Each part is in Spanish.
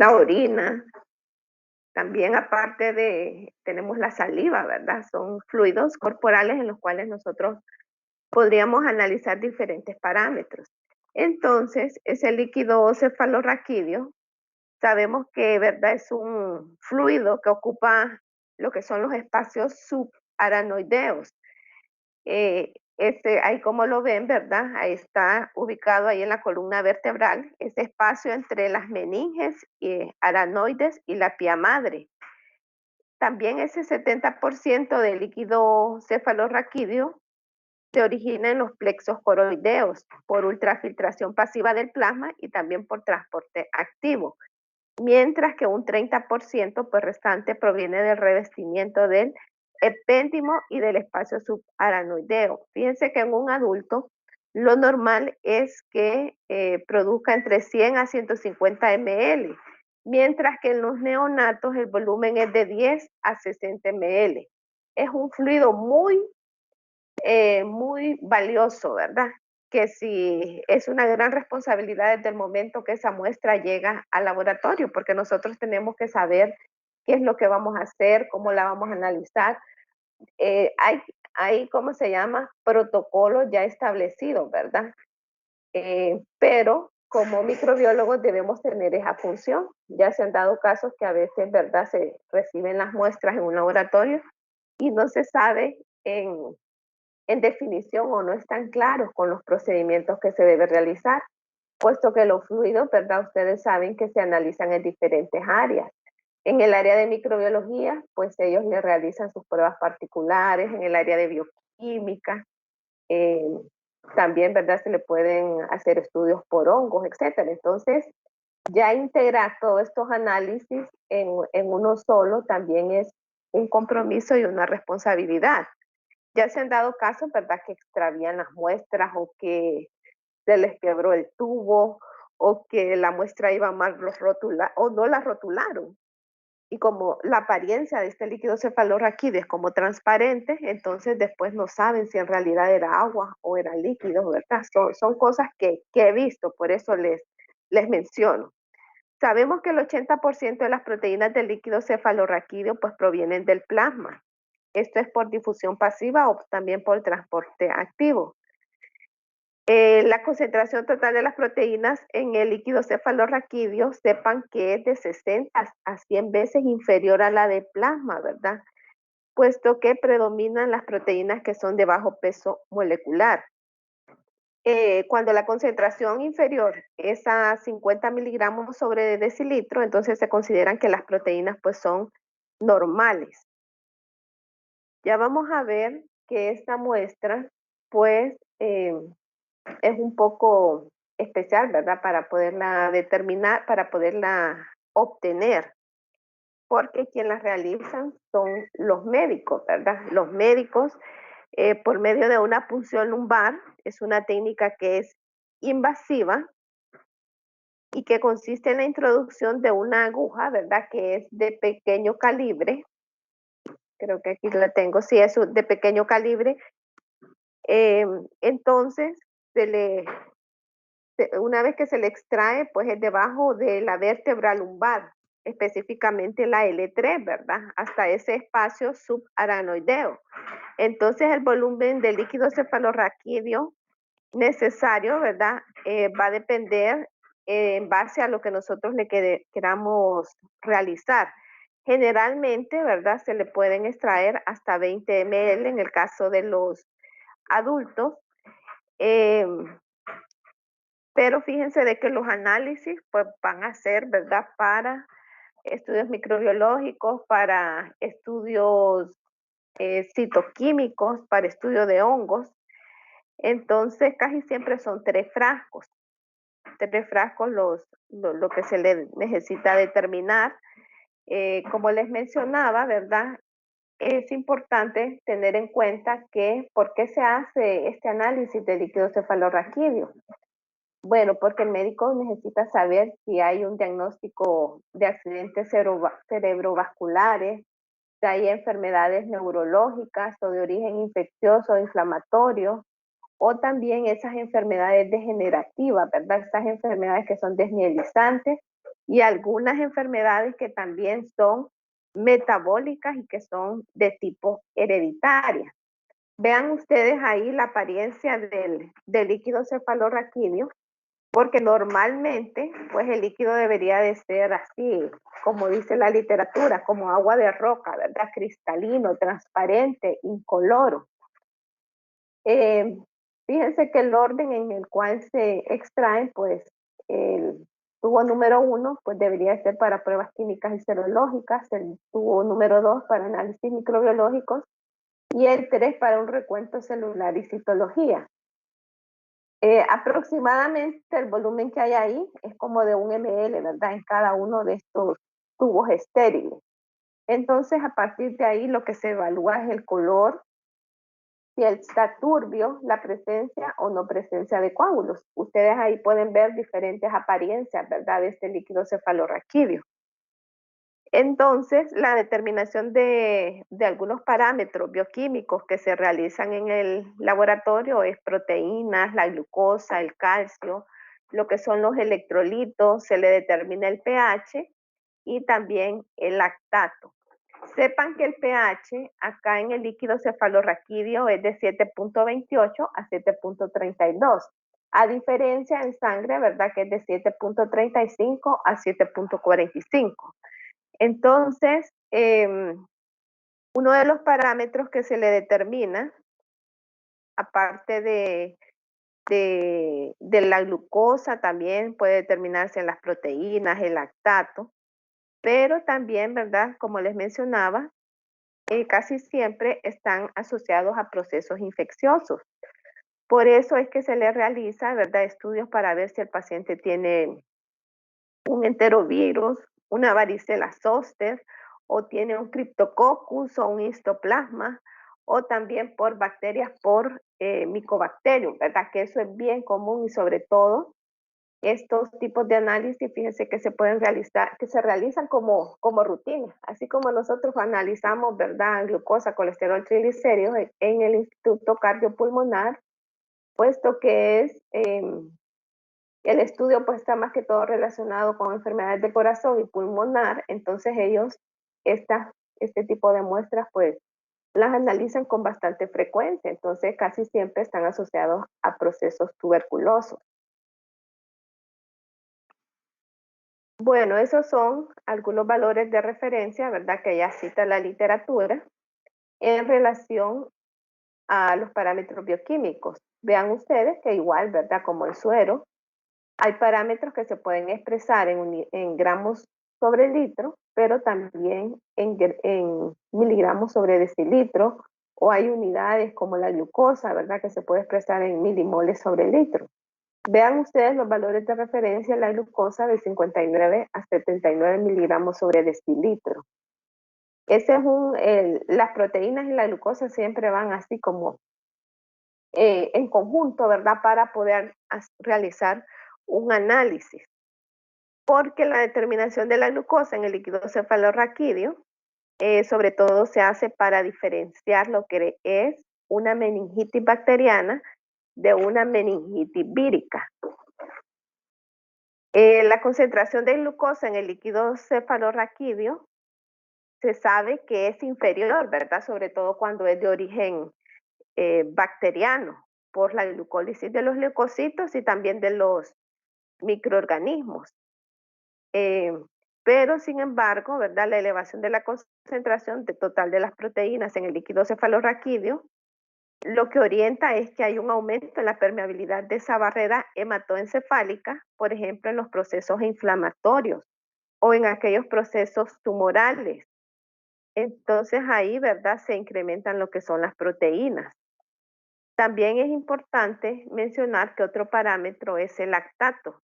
la orina, también aparte de, tenemos la saliva, ¿verdad? Son fluidos corporales en los cuales nosotros podríamos analizar diferentes parámetros. Entonces, ese líquido cefalorraquídeo, sabemos que, ¿verdad? Es un fluido que ocupa lo que son los espacios subaranoideos. Ahí como lo ven, ¿verdad? Ahí está ubicado ahí en la columna vertebral, ese espacio entre las meninges, aranoides y la pía madre. También ese 70% del líquido cefalorraquídeo se origina en los plexos coroideos por ultrafiltración pasiva del plasma y también por transporte activo, mientras que un 30% pues restante proviene del revestimiento del epéndimo y del espacio subaranoideo. Fíjense que en un adulto lo normal es que produzca entre 100 a 150 ml, mientras que en los neonatos el volumen es de 10 a 60 ml. Es un fluido muy valioso, ¿verdad? Que si es una gran responsabilidad desde el momento que esa muestra llega al laboratorio, porque nosotros tenemos que saber qué es lo que vamos a hacer, cómo la vamos a analizar. Hay, ¿cómo se llama? Protocolos ya establecidos, ¿verdad? Pero como microbiólogos debemos tener esa función. Ya se han dado casos que a veces, ¿verdad? Se reciben las muestras en un laboratorio y no se sabe en definición o no están claros con los procedimientos que se debe realizar, puesto que los fluidos, ¿verdad? Ustedes saben que se analizan en diferentes áreas. En el área de microbiología, pues ellos le realizan sus pruebas particulares, en el área de bioquímica, eh, también, ¿verdad? Se le pueden hacer estudios por hongos, etcétera. Entonces, ya integrar todos estos análisis en uno solo también es un compromiso y una responsabilidad. Ya se han dado casos, ¿verdad?, que extravían las muestras o que se les quebró el tubo o que la muestra iba mal o no la rotularon. Y como la apariencia de este líquido cefalorraquídeo es como transparente, entonces después no saben si en realidad era agua o era líquido, ¿verdad? Son cosas que he visto, por eso les menciono. Sabemos que el 80% de las proteínas del líquido cefalorraquídeo pues provienen del plasma. Esto es por difusión pasiva o también por transporte activo. La concentración total de las proteínas en el líquido cefalorraquídeo, sepan que es de 60 a 100 veces inferior a la de plasma, ¿verdad? Puesto que predominan las proteínas que son de bajo peso molecular. Cuando la concentración inferior es a 50 miligramos sobre decilitro, entonces se consideran que las proteínas pues son normales. Ya vamos a ver que esta muestra pues es un poco especial, ¿verdad? Para poderla determinar, para poderla obtener, porque quien la realizan son los médicos, ¿verdad? Los médicos, por medio de una punción lumbar, es una técnica que es invasiva y que consiste en la introducción de una aguja, ¿verdad? Que es de pequeño calibre, creo que aquí la tengo, sí, es de pequeño calibre. Eh, entonces, se le una vez que se le extrae, pues es debajo de la vértebra lumbar, específicamente la L3, ¿verdad? Hasta ese espacio subaranoideo. Entonces el volumen del líquido cefalorraquídeo necesario, ¿verdad? Va a depender en base a lo que nosotros le queramos realizar. Generalmente, ¿verdad? Se le pueden extraer hasta 20 ml en el caso de los adultos. Eh, pero fíjense de que los análisis pues van a ser, ¿verdad? Para estudios microbiológicos, para estudios citoquímicos, para estudio de hongos. Entonces casi siempre son tres frascos lo que se le necesita determinar. Como les mencionaba, ¿verdad? Es importante tener en cuenta que ¿por qué se hace este análisis de líquido cefalorraquídeo? Bueno, porque el médico necesita saber si hay un diagnóstico de accidentes cerebrovasculares, si hay enfermedades neurológicas o de origen infeccioso o inflamatorio, o también esas enfermedades degenerativas, ¿verdad? Estas enfermedades que son desmielizantes y algunas enfermedades que también son metabólicas y que son de tipo hereditaria. Vean ustedes ahí la apariencia del líquido cefalorraquídeo, porque normalmente, pues el líquido debería de ser así, como dice la literatura, como agua de roca, ¿verdad? Cristalino, transparente, incoloro. Eh, Fíjense que el orden en el cual se extraen, pues el tubo número uno, pues debería ser para pruebas químicas y serológicas, el tubo número dos para análisis microbiológicos y el tres para un recuento celular y citología. Aproximadamente el volumen que hay ahí es como de 1 ml, ¿verdad? En cada uno de estos tubos estériles. Entonces, a partir de ahí lo que se evalúa es el color, si está turbio, la presencia o no presencia de coágulos. Ustedes ahí pueden ver diferentes apariencias, ¿verdad? De este líquido cefalorraquídeo. Entonces, la determinación de algunos parámetros bioquímicos que se realizan en el laboratorio es proteínas, la glucosa, el calcio, lo que son los electrolitos, se le determina el pH y también el lactato. Sepan que el pH acá en el líquido cefalorraquídeo es de 7.28 a 7.32, a diferencia en sangre, ¿verdad? Que es de 7.35 a 7.45. Entonces, uno de los parámetros que se le determina, aparte de la glucosa, también puede determinarse en las proteínas, el lactato, pero también, ¿verdad? Como les mencionaba, casi siempre están asociados a procesos infecciosos. Por eso es que se le realiza, ¿verdad? Estudios para ver si el paciente tiene un enterovirus, una varicela zoster, o tiene un cryptococcus o un histoplasma, o también por bacterias por micobacterium, ¿verdad? Que eso es bien común y sobre todo estos tipos de análisis, fíjense que se pueden realizar, que se realizan como rutina, así como nosotros analizamos, ¿verdad? Glucosa, colesterol, triglicéridos en el Instituto Cardiopulmonar, puesto que es el estudio pues está más que todo relacionado con enfermedades de corazón y pulmonar, entonces ellos este tipo de muestras pues las analizan con bastante frecuencia, entonces casi siempre están asociados a procesos tuberculosos. Bueno, esos son algunos valores de referencia, ¿verdad? Que ya cita la literatura en relación a los parámetros bioquímicos. Vean ustedes que igual, ¿verdad? Como el suero, hay parámetros que se pueden expresar en gramos sobre litro, pero también en miligramos sobre decilitro, o hay unidades como la glucosa, ¿verdad? Que se puede expresar en milimoles sobre litro. Vean ustedes los valores de referencia de la glucosa de 59 a 79 miligramos sobre decilitro. Ese es las proteínas y la glucosa siempre van así como en conjunto, ¿verdad? Para poder realizar un análisis. Porque la determinación de la glucosa en el líquido cefalorraquídeo, sobre todo se hace para diferenciar lo que es una meningitis bacteriana de una meningitis vírica. La concentración de glucosa en el líquido cefalorraquídeo se sabe que es inferior, ¿verdad? Sobre todo cuando es de origen bacteriano, por la glucólisis de los leucocitos y también de los microorganismos. Eh, pero, sin embargo, ¿verdad? La elevación de la concentración total de las proteínas en el líquido cefalorraquídeo lo que orienta es que hay un aumento en la permeabilidad de esa barrera hematoencefálica, por ejemplo, en los procesos inflamatorios o en aquellos procesos tumorales. Entonces ahí, ¿verdad? Se incrementan lo que son las proteínas. También es importante mencionar que otro parámetro es el lactato,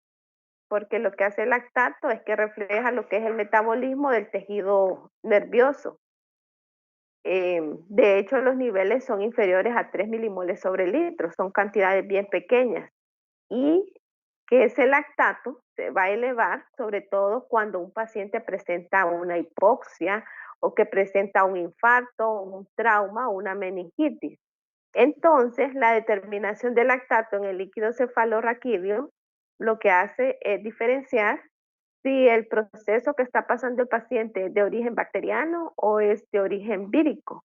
porque lo que hace el lactato es que refleja lo que es el metabolismo del tejido nervioso. De hecho, los niveles son inferiores a 3 milimoles sobre litro, son cantidades bien pequeñas. Y que ese lactato se va a elevar, sobre todo cuando un paciente presenta una hipoxia o que presenta un infarto, un trauma o una meningitis. Entonces, la determinación del lactato en el líquido cefalorraquídeo lo que hace es diferenciar si el proceso que está pasando el paciente es de origen bacteriano o es de origen vírico.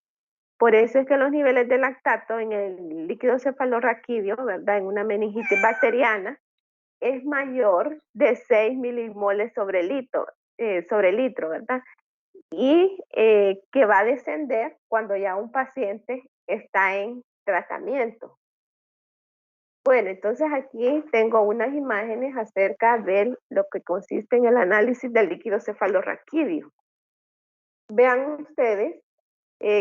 Por eso es que los niveles de lactato en el líquido cefalorraquídeo, ¿verdad? En una meningitis bacteriana, es mayor de 6 milimoles sobre litro, ¿verdad? Y que va a descender cuando ya un paciente está en tratamiento. Bueno, entonces aquí tengo unas imágenes acerca de lo que consiste en el análisis del líquido cefalorraquídeo. Vean ustedes,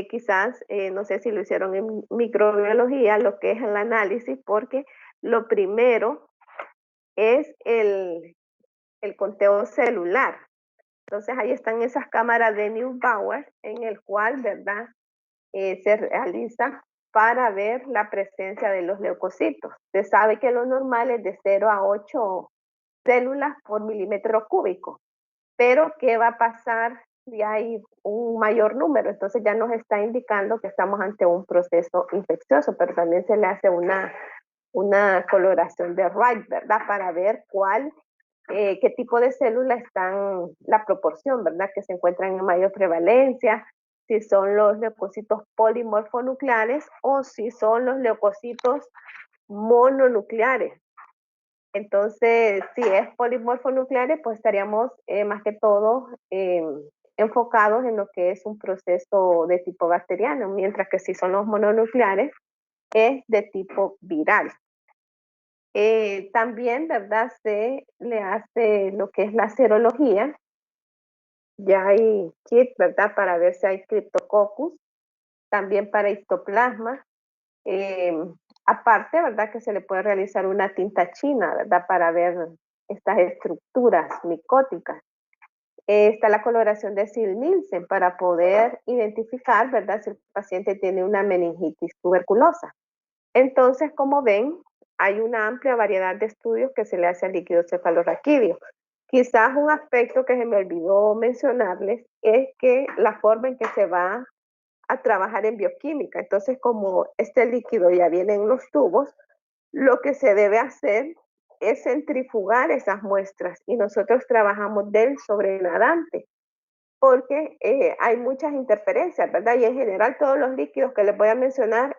quizás, no sé si lo hicieron en microbiología, lo que es el análisis, porque lo primero es el conteo celular. Entonces ahí están esas cámaras de Neubauer en el cual, ¿verdad? Se realiza para ver la presencia de los leucocitos. Se sabe que lo normal es de 0 a 8 células por milímetro cúbico, pero ¿qué va a pasar si hay un mayor número? Entonces ya nos está indicando que estamos ante un proceso infeccioso, pero también se le hace una coloración de Wright, ¿verdad? Para ver qué tipo de células están, la proporción, ¿verdad? Que se encuentran en mayor prevalencia, si son los leucocitos polimorfonucleares o si son los leucocitos mononucleares. Entonces, si es polimorfonucleares, pues estaríamos más que todo enfocados en lo que es un proceso de tipo bacteriano, mientras que si son los mononucleares, es de tipo viral. También, ¿verdad? Se le hace lo que es la serología. Ya hay kit, ¿verdad? Para ver si hay Cryptococcus, también para histoplasma. Eh, Aparte, ¿verdad? Que se le puede realizar una tinta china, ¿verdad? Para ver estas estructuras micóticas. Está la coloración de Sil-Nielsen para poder identificar, ¿verdad? Si el paciente tiene una meningitis tuberculosa. Entonces, como ven, hay una amplia variedad de estudios que se le hace al líquido cefalorraquídeo. Quizás un aspecto que se me olvidó mencionarles es que la forma en que se va a trabajar en bioquímica. Entonces, como este líquido ya viene en los tubos, lo que se debe hacer es centrifugar esas muestras y nosotros trabajamos del sobrenadante porque hay muchas interferencias, ¿verdad? Y en general todos los líquidos que les voy a mencionar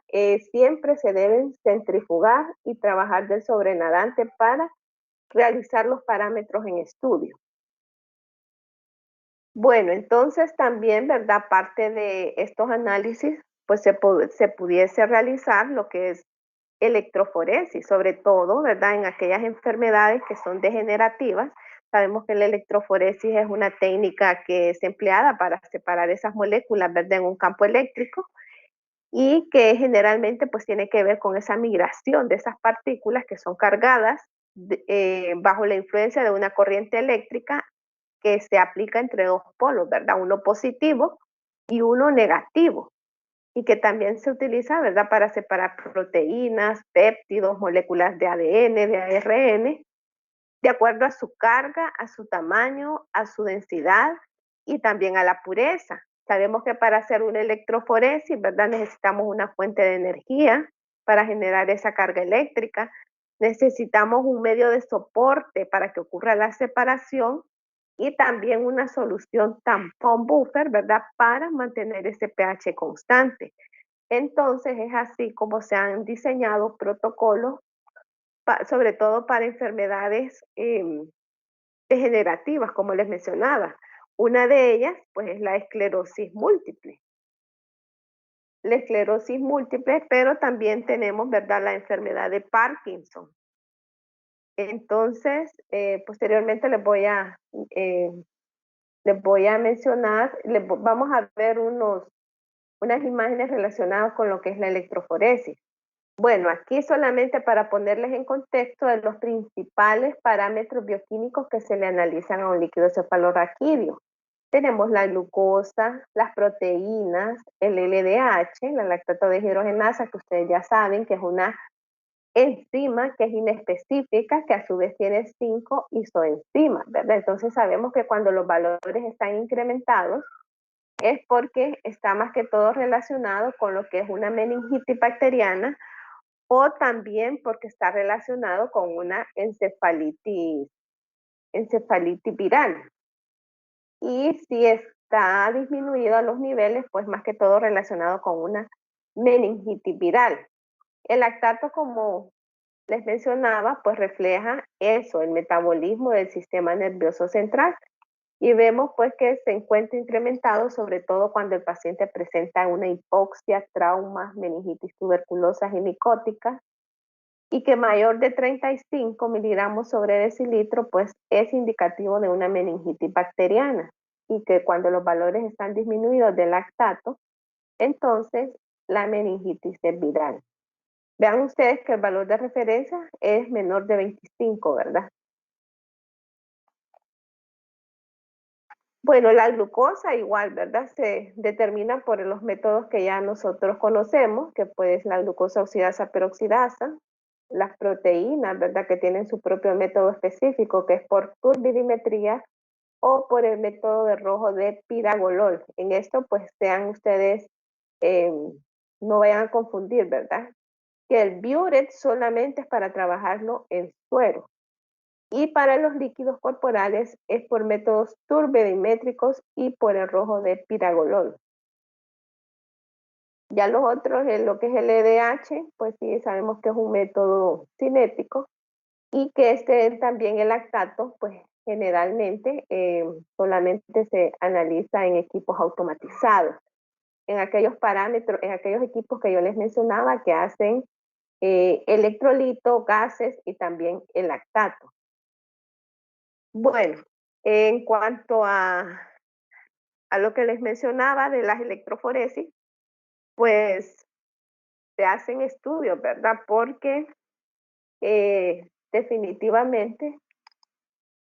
siempre se deben centrifugar y trabajar del sobrenadante para realizar los parámetros en estudio. Bueno, entonces también, ¿verdad? Parte de estos análisis, pues se pudiese realizar lo que es electroforesis, sobre todo, ¿verdad? En aquellas enfermedades que son degenerativas. Sabemos que la electroforesis es una técnica que es empleada para separar esas moléculas, ¿verdad? En un campo eléctrico y que generalmente pues tiene que ver con esa migración de esas partículas que son cargadas bajo la influencia de una corriente eléctrica que se aplica entre dos polos, ¿verdad? Uno positivo y uno negativo y que también se utiliza, ¿verdad?, para separar proteínas, péptidos, moléculas de ADN, de ARN, de acuerdo a su carga, a su tamaño, a su densidad y también a la pureza. Sabemos que para hacer una electroforesis, ¿verdad?, necesitamos una fuente de energía para generar esa carga eléctrica. Necesitamos un medio de soporte para que ocurra la separación y también una solución tampón buffer, ¿verdad?, para mantener ese pH constante. Entonces es así como se han diseñado protocolos, sobre todo para enfermedades degenerativas, como les mencionaba. Una de ellas, pues, es la esclerosis múltiple. La esclerosis múltiple, pero también tenemos, ¿verdad?, la enfermedad de Parkinson. Entonces, posteriormente eh, les voy a mencionar, vamos a ver unas imágenes relacionadas con lo que es la electroforesis. Bueno, aquí solamente para ponerles en contexto de los principales parámetros bioquímicos que se le analizan a un líquido cefalorraquídeo. Tenemos la glucosa, las proteínas, el LDH, la lactato deshidrogenasa, que ustedes ya saben que es una enzima que es inespecífica, que a su vez tiene 5 isoenzimas, ¿verdad? Entonces sabemos que cuando los valores están incrementados es porque está más que todo relacionado con lo que es una meningitis bacteriana o también porque está relacionado con una encefalitis encefalitis viral. Y si está disminuido a los niveles, pues más que todo relacionado con una meningitis viral. El lactato, como les mencionaba, pues refleja eso, el metabolismo del sistema nervioso central. Y vemos pues que se encuentra incrementado sobre todo cuando el paciente presenta una hipoxia, traumas, meningitis tuberculosas y micóticas, y que mayor de 35 miligramos sobre decilitro pues es indicativo de una meningitis bacteriana, y que cuando los valores están disminuidos de lactato, entonces la meningitis es viral. Vean ustedes que el valor de referencia es menor de 25, ¿verdad? Bueno, la glucosa igual, ¿verdad? Se determina por los métodos que ya nosotros conocemos, que pues la glucosa oxidasa peroxidasa, las proteínas, ¿verdad? Que tienen su propio método específico, que es por turbidimetría o por el método de rojo de piragolol. En esto, pues sean ustedes, eh, no vayan a confundir, ¿verdad? Que el Biuret solamente es para trabajarlo en suero. Y para los líquidos corporales es por métodos turbidimétricos y por el rojo de piragolol. Ya los otros, en lo que es el EDH, pues sí sabemos que es un método cinético, y que también el lactato, pues generalmente solamente se analiza en equipos automatizados, en aquellos parámetros, en aquellos equipos que yo les mencionaba que hacen electrolito, gases y también el lactato. Bueno, en cuanto a lo que les mencionaba de las electroforesis, pues se hacen estudios, ¿verdad? Porque definitivamente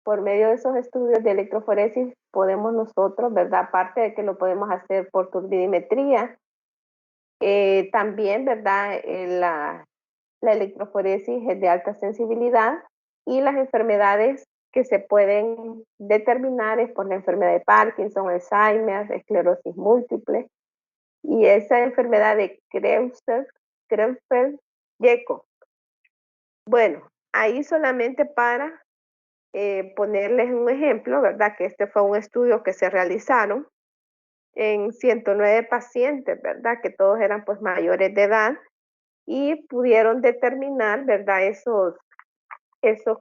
por medio de esos estudios de electroforesis podemos nosotros, ¿verdad? Aparte de que lo podemos hacer por turbidimetría, también, ¿verdad? La electroforesis es de alta sensibilidad, y las enfermedades que se pueden determinar es por la enfermedad de Parkinson, Alzheimer, esclerosis múltiple, y esa enfermedad de Creutzfeldt-Jakob. Bueno, ahí solamente para ponerles un ejemplo, ¿verdad? Que este fue un estudio que se realizaron en 109 pacientes, ¿verdad? Que todos eran pues mayores de edad, y pudieron determinar, ¿verdad?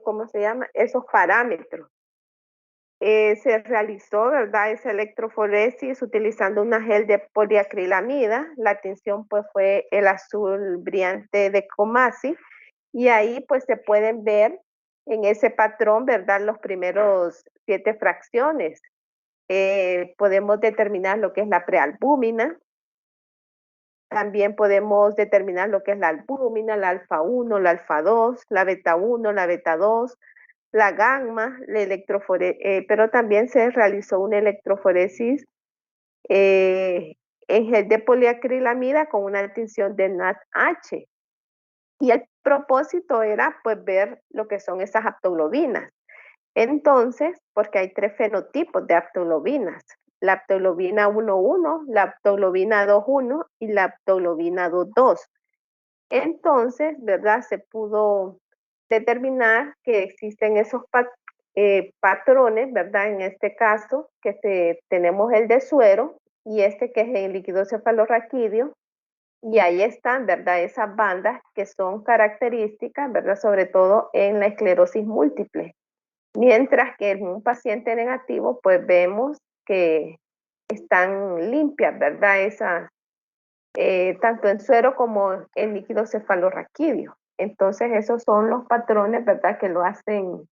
¿Cómo se llama? Esos parámetros. Se realizó, ¿verdad? Esa electroforesis utilizando una gel de poliacrilamida. La tinción pues fue el azul brillante de Comasi, y ahí pues se pueden ver en ese patrón, ¿verdad? Los primeros 7 fracciones. Podemos determinar lo que es la prealbúmina. También podemos determinar lo que es la albúmina, la alfa 1, la alfa 2, la beta 1, la beta 2, la gamma, pero también se realizó una electroforesis en gel de poliacrilamida con una tinción de NADH. Y el propósito era pues ver lo que son esas aptoglobinas. Entonces, porque hay 3 fenotipos de aptoglobinas: la aptoglobina 1,1, la aptoglobina 2,1 y la aptoglobina 2,2. Entonces, ¿verdad? Se pudo determinar que existen esos patrones, ¿verdad? En este caso, tenemos el de suero y este que es el líquido cefalorraquídeo, y ahí están, ¿verdad? Esas bandas que son características, ¿verdad? Sobre todo en la esclerosis múltiple. Mientras que en un paciente negativo, pues vemos que están limpias, ¿verdad? Tanto en suero como en líquido cefalorraquídeo. Entonces, esos son los patrones, ¿verdad? Que lo hacen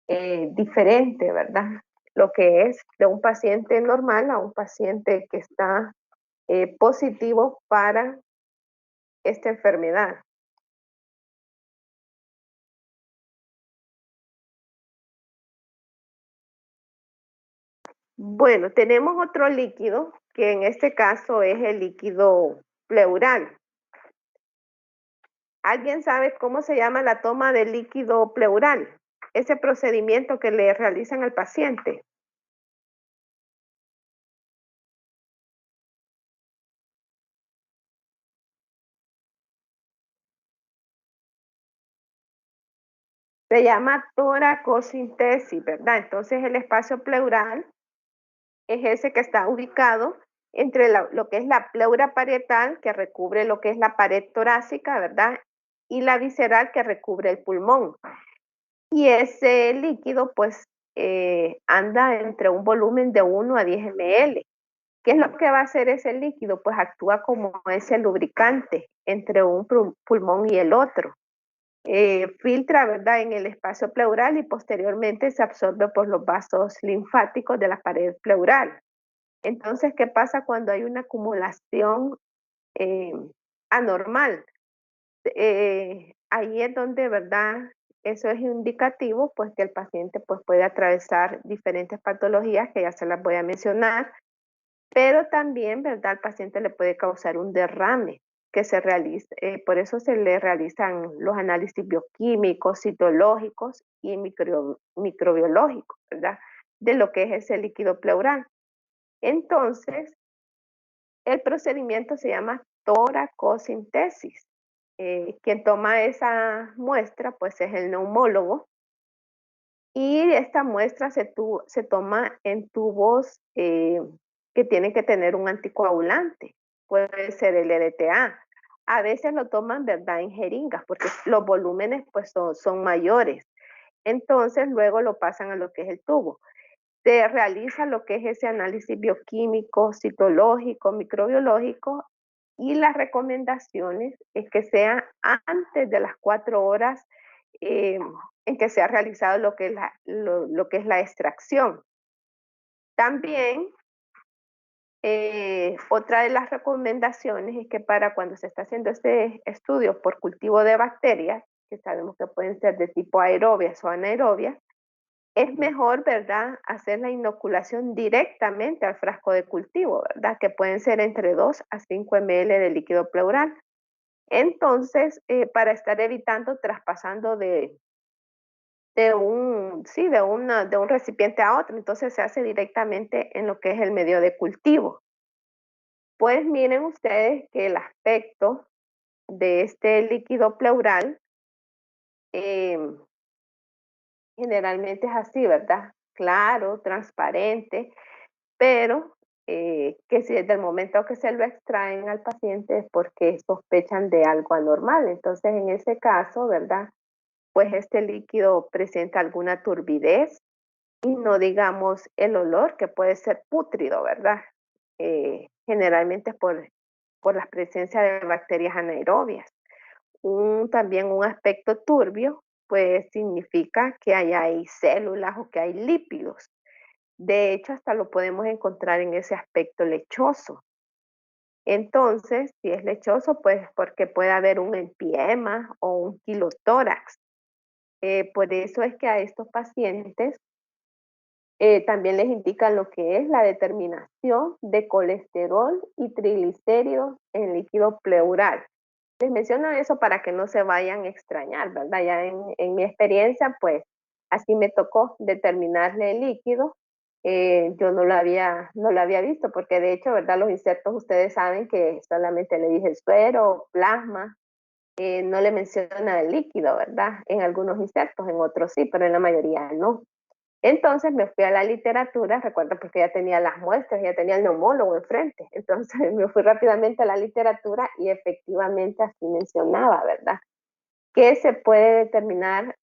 diferente, ¿verdad? Lo que es de un paciente normal a un paciente que está positivo para esta enfermedad. Bueno, tenemos otro líquido que en este caso es el líquido pleural. ¿Alguien sabe cómo se llama la toma del líquido pleural? Ese procedimiento que le realizan al paciente. Se llama toracosintesis, ¿verdad? Entonces el espacio pleural es ese que está ubicado entre lo que es la pleura parietal, que recubre lo que es la pared torácica, ¿verdad? Y la visceral, que recubre el pulmón. Y ese líquido, pues, anda entre un volumen de 1 a 10 ml. ¿Qué es lo que va a hacer ese líquido? Pues actúa como ese lubricante entre un pulmón y el otro. Filtra, ¿verdad?, en el espacio pleural y posteriormente se absorbe por los vasos linfáticos de la pared pleural. Entonces, ¿qué pasa cuando hay una acumulación eh, anormal? Ahí es donde, ¿verdad? Eso es indicativo, pues que el paciente pues, puede atravesar diferentes patologías que ya se las voy a mencionar, pero también, ¿verdad? Al paciente le puede causar un derrame que se realiza, por eso se le realizan los análisis bioquímicos, citológicos y microbiológicos, ¿verdad? De lo que es ese líquido pleural. Entonces, el procedimiento se llama toracosintesis. Quien toma esa muestra, pues es el neumólogo, y esta muestra se toma en tubos que tienen que tener un anticoagulante, puede ser el EDTA. A veces lo toman, ¿verdad?, en jeringas, porque los volúmenes pues son mayores. Entonces luego lo pasan a lo que es el tubo. Se realiza lo que es ese análisis bioquímico, citológico, microbiológico, y las recomendaciones es que sea antes de las 4 horas eh, en que se ha realizado lo que es la extracción. También otra de las recomendaciones es que para cuando se está haciendo este estudio por cultivo de bacterias, que sabemos que pueden ser de tipo aerobias o anaerobias, es mejor, ¿verdad?, hacer la inoculación directamente al frasco de cultivo, ¿verdad?, que pueden ser entre 2 a 5 ml de líquido pleural. Entonces, para estar evitando traspasando sí, de un recipiente a otro, entonces se hace directamente en lo que es el medio de cultivo. Pues miren ustedes que el aspecto de este líquido pleural em, generalmente es así, ¿verdad? Claro, transparente, pero que si desde el momento que se lo extraen al paciente es porque sospechan de algo anormal. Entonces, en ese caso, ¿verdad? Pues este líquido presenta alguna turbidez y no digamos el olor, que puede ser pútrido, ¿verdad? Generalmente es por la presencia de bacterias anaerobias. También un aspecto turbio, pues significa que hay células o que hay lípidos. De hecho, hasta lo podemos encontrar en ese aspecto lechoso. Entonces, si es lechoso, pues porque puede haber un empiema o un quilotórax. Por eso es que a estos pacientes también les indican lo que es la determinación de colesterol y triglicéridos en líquido pleural. Les menciono eso para que no se vayan a extrañar, ¿verdad? Ya en mi experiencia, pues así me tocó determinarle el líquido. Yo no lo había visto porque de hecho, ¿verdad? Los insectos, ustedes saben que solamente le dije suero, plasma, no le menciona el líquido, ¿verdad? En algunos insectos, en otros sí, pero en la mayoría no. Entonces me fui a la literatura, recuerdo porque ya tenía las muestras, ya tenía el neumólogo enfrente. Entonces me fui rápidamente a la literatura y efectivamente así mencionaba, ¿verdad? Que se puede determinar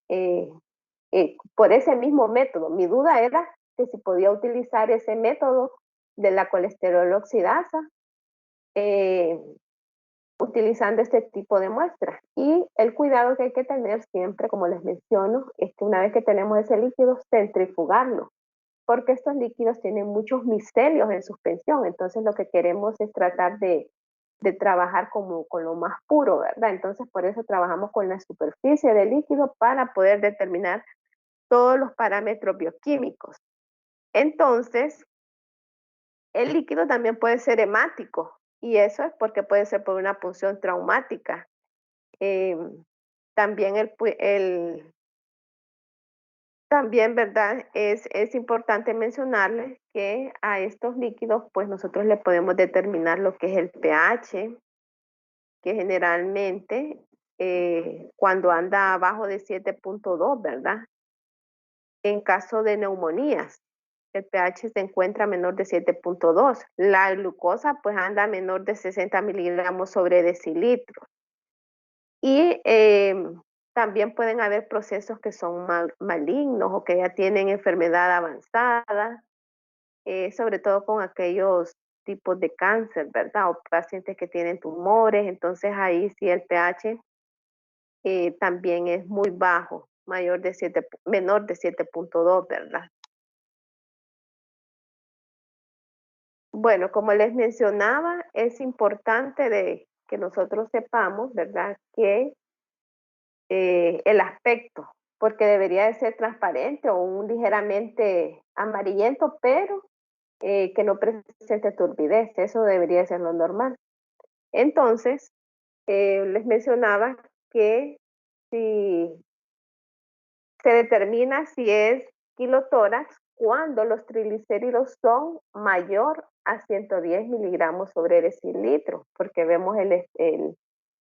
por ese mismo método. Mi duda era que si podía utilizar ese método de la colesterol oxidasa eh, utilizando este tipo de muestras. Y el cuidado que hay que tener siempre, como les menciono, es que una vez que tenemos ese líquido, centrifugarlo, porque estos líquidos tienen muchos micelios en suspensión, entonces lo que queremos es tratar de trabajar como con lo más puro, ¿verdad? Entonces por eso trabajamos con la superficie del líquido para poder determinar todos los parámetros bioquímicos. Entonces, el líquido también puede ser hemático y eso es porque puede ser por una punción traumática. Eh, también también, ¿verdad? Es importante mencionarles que a estos líquidos, pues nosotros le podemos determinar lo que es el pH, que generalmente cuando anda abajo de 7.2, ¿verdad? En caso de neumonías, el pH se encuentra menor de 7.2. La glucosa pues anda menor de 60 miligramos sobre decilitro. Y también pueden haber procesos que son malignos o que ya tienen enfermedad avanzada, sobre todo con aquellos tipos de cáncer, ¿verdad? O pacientes que tienen tumores, entonces ahí sí el pH también es muy bajo, menor de 7.2, ¿verdad? Bueno, como les mencionaba, es importante de que nosotros sepamos, ¿verdad? Que el aspecto, porque debería de ser transparente o un ligeramente amarillento, pero que no presente turbidez, eso debería ser lo normal. Entonces, les mencionaba que si se determina si es kilotórax cuando los triglicéridos son mayor a 110 miligramos sobre decilitro, porque vemos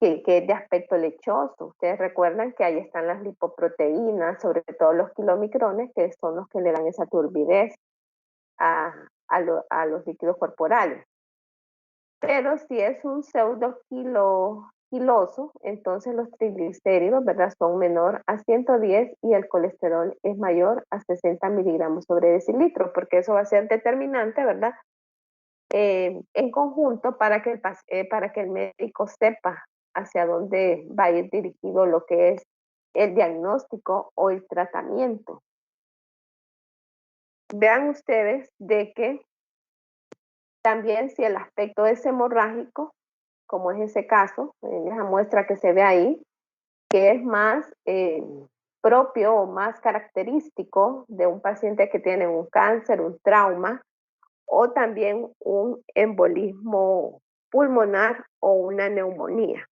que es de aspecto lechoso. Ustedes recuerdan que ahí están las lipoproteínas, sobre todo los kilomicrones, que son los que le dan esa turbidez a los líquidos corporales. Pero si es un kiloso, entonces los triglicéridos, ¿verdad? Son menor a 110 y el colesterol es mayor a 60 miligramos sobre decilitro, porque eso va a ser determinante, ¿verdad? En conjunto para que el médico sepa hacia dónde va a ir dirigido lo que es el diagnóstico o el tratamiento. Vean ustedes de que también si el aspecto es hemorrágico, como es ese caso, en esa muestra que se ve ahí, que es más propio o más característico de un paciente que tiene un cáncer, un trauma o también un embolismo pulmonar o una neumonía.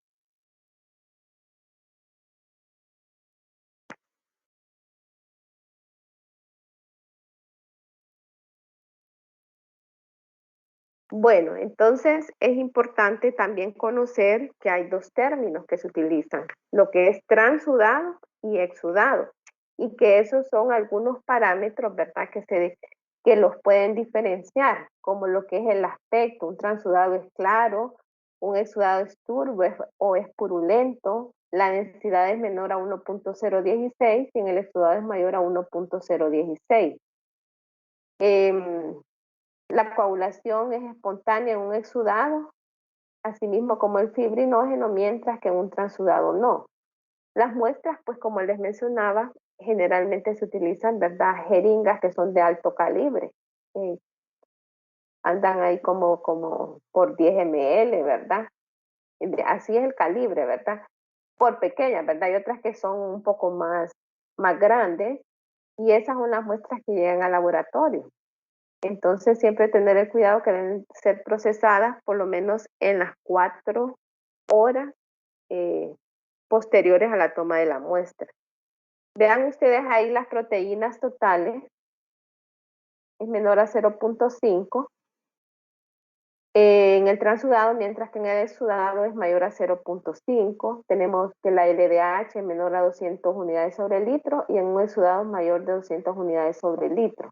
Bueno, entonces es importante también conocer que hay dos términos que se utilizan, lo que es transudado y exudado, y que esos son algunos parámetros, ¿verdad? Que los pueden diferenciar, como lo que es el aspecto, un transudado es claro, un exudado es turbo o es purulento, la densidad es menor a 1.016 y en el exudado es mayor a 1.016. La coagulación es espontánea en un exudado, asimismo como el fibrinógeno, mientras que en un transudado no. Las muestras, pues como les mencionaba, generalmente se utilizan, ¿verdad? Jeringas que son de alto calibre. eh, Andan ahí como por 10 ml, ¿verdad? Así es el calibre, ¿verdad? Por pequeñas, ¿verdad? Hay otras que son un poco más grandes y esas son las muestras que llegan al laboratorio. Entonces, siempre tener el cuidado que deben ser procesadas por lo menos en las 4 horas eh, posteriores a la toma de la muestra. Vean ustedes ahí las proteínas totales, es menor a 0.5 en el transudado, mientras que en el exudado es mayor a 0.5. Tenemos que la LDH es menor a 200 unidades sobre litro y en un exudado es mayor de 200 unidades sobre litro.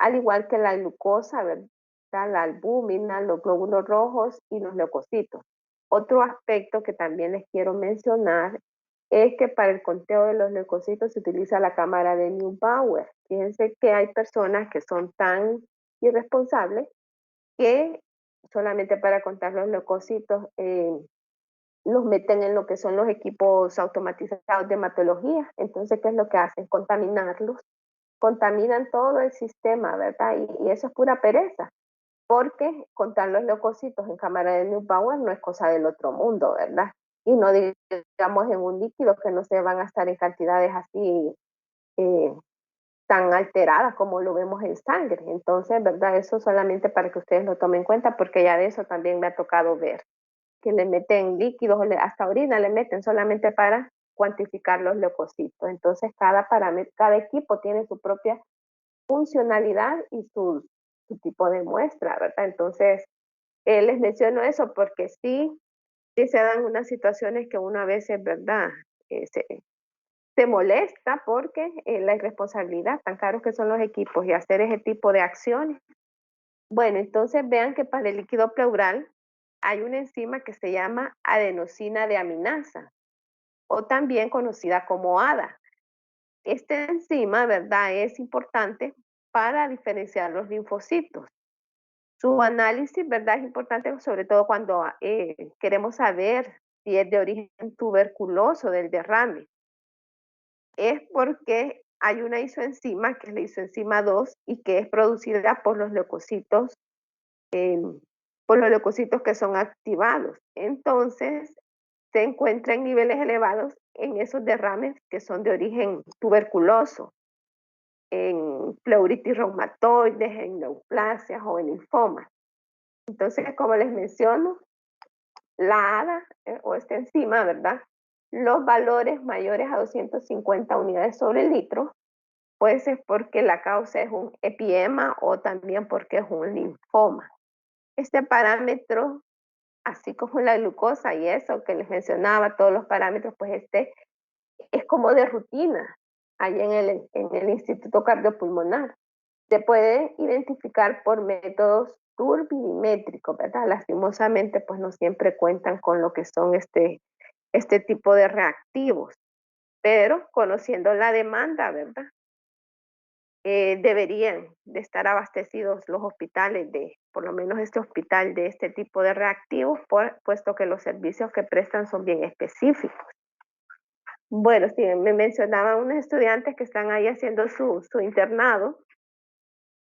Al igual que la glucosa, ¿verdad? La albúmina, los glóbulos rojos y los leucocitos. Otro aspecto que también les quiero mencionar es que para el conteo de los leucocitos se utiliza la cámara de Neubauer. Fíjense que hay personas que son tan irresponsables que solamente para contar los leucocitos los meten en lo que son los equipos automatizados de hematología. Entonces, ¿qué es lo que hacen? Contaminarlos, contaminan todo el sistema, ¿verdad? Y eso es pura pereza, porque contar los leucocitos en cámara de Neubauer no es cosa del otro mundo, ¿verdad? Y no digamos en un líquido que no se van a estar en cantidades así eh, tan alteradas como lo vemos en sangre. Entonces, ¿verdad? Eso solamente para que ustedes lo tomen en cuenta, porque ya de eso también me ha tocado ver, que le meten líquidos, hasta orina le meten solamente para cuantificar los leucocitos. Entonces, cada parámetro, cada equipo tiene su propia funcionalidad y su tipo de muestra, ¿verdad? Entonces, les menciono eso porque sí, Sí se dan unas situaciones que uno a veces, ¿verdad? Se molesta porque la irresponsabilidad, tan caros que son los equipos y hacer ese tipo de acciones. Bueno, entonces vean que para el líquido pleural hay una enzima que se llama adenosina deaminasa o también conocida como ADA. Esta enzima, ¿verdad? Es importante para diferenciar los linfocitos. Su análisis, ¿verdad? Es importante sobre todo cuando queremos saber si es de origen tuberculoso del derrame. Es porque hay una isoenzima, que es la isoenzima 2, y que es producida eh, por los leucocitos que son activados. Entonces, se encuentra en niveles elevados en esos derrames que son de origen tuberculoso, en pleuritis reumatoides, en neoplasias o en linfomas. Entonces, como les menciono, la ADA o esta enzima, ¿verdad? Los valores mayores a 250 unidades sobre el litro, pues es porque la causa es un epiema o también porque es un linfoma. Este parámetro, así como la glucosa y eso que les mencionaba, todos los parámetros, pues este es como de rutina ahí en el Instituto Cardiopulmonar. Se puede identificar por métodos turbidimétricos, ¿verdad? Lastimosamente, pues no siempre cuentan con lo que son este tipo de reactivos, pero conociendo la demanda, ¿verdad? Deberían de estar abastecidos los hospitales por lo menos este hospital de este tipo de reactivos, puesto que los servicios que prestan son bien específicos. Bueno, sí, me mencionaban unos estudiantes que están ahí haciendo su internado,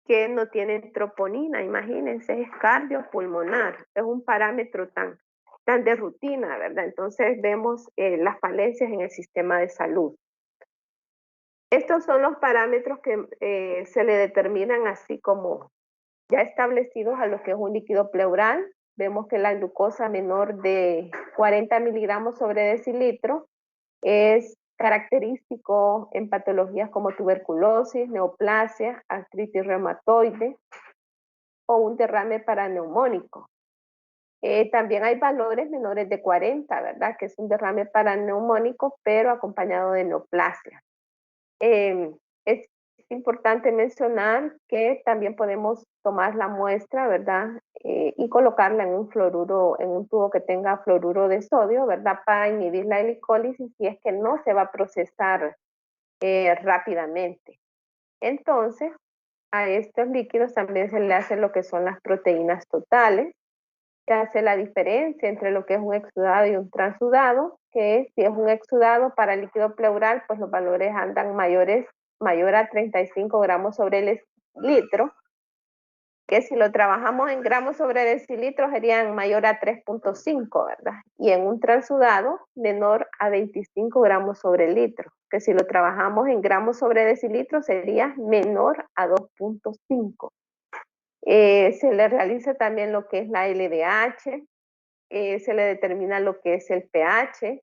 que no tienen troponina, imagínense, es cardiopulmonar, es un parámetro tan de rutina, ¿verdad? Entonces vemos las falencias en el sistema de salud. Estos son los parámetros que se le determinan así como ya establecidos a lo que es un líquido pleural. Vemos que la glucosa menor de 40 miligramos sobre decilitro es característico en patologías como tuberculosis, neoplasia, artritis reumatoide o un derrame paraneumónico. También hay valores menores de 40, ¿verdad? Que es un derrame paraneumónico, pero acompañado de neoplasia. Es importante mencionar que también podemos tomar la muestra, ¿verdad? Y colocarla en un fluoruro, en un tubo que tenga fluoruro de sodio, ¿verdad? Para inhibir la glicólisis si es que no se va a procesar rápidamente. Entonces, a estos líquidos también se le hace lo que son las proteínas totales. Se hace la diferencia entre lo que es un exudado y un transudado, que si es un exudado para el líquido pleural, pues los valores andan mayor a 35 gramos sobre el litro, que si lo trabajamos en gramos sobre decilitro serían mayor a 3.5, ¿verdad? Y en un transudado, menor a 25 gramos sobre litro, que si lo trabajamos en gramos sobre decilitro sería menor a 2.5. Se le realiza también lo que es la LDH, se le determina lo que es el pH,